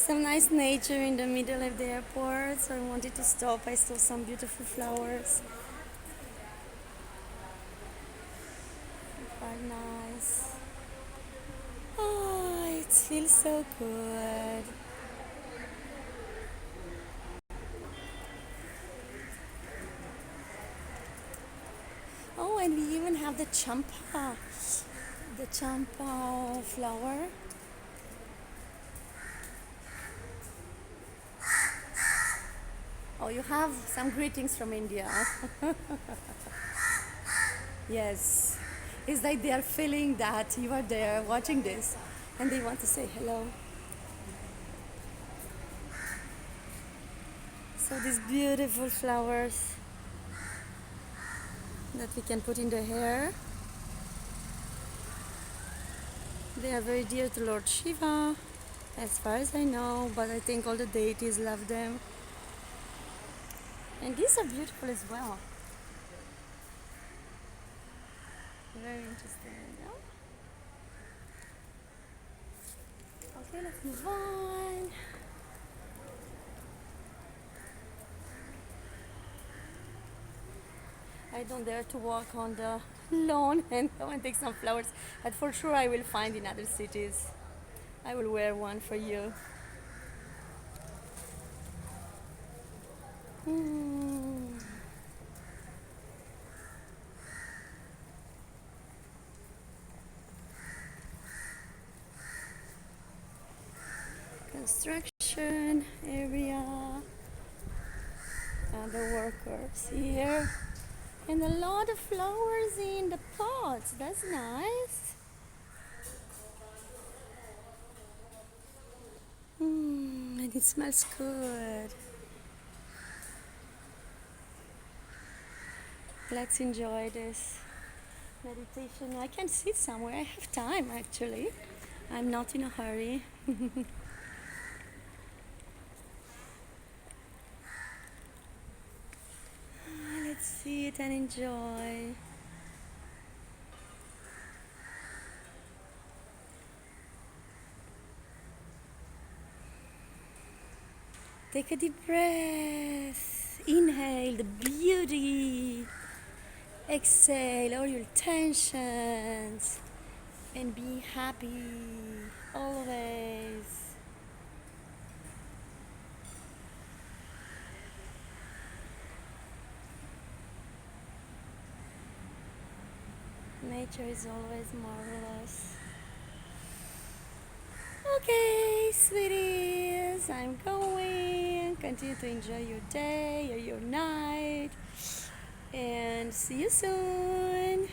Some nice nature in the middle of the airport, so I wanted to stop. I saw some beautiful flowers. Quite nice. Oh, it feels so good. Oh, and we even have the champa flower. Oh, you have some greetings from India. Yes. It's like they are feeling that you are there watching this and they want to say hello. So these beautiful flowers that we can put in the hair. They are very dear to Lord Shiva, as far as I know, but I think all the deities love them. And these are beautiful as well. Very interesting. Yeah? Okay, let's move on. I don't dare to walk on the lawn and go and take some flowers, but for sure I will find in other cities. I will wear one for you. Hmm. Construction area, other workers here, and a lot of flowers in the pots. That's nice. And it smells good. Let's enjoy this meditation. I can sit somewhere. I have time actually. I'm not in a hurry. Let's sit and enjoy. Take a deep breath. Inhale the beauty. Exhale all your tensions and be happy always. Nature is always marvelous. Okay, sweeties, I'm going. Continue to enjoy your day or your night. And see you soon.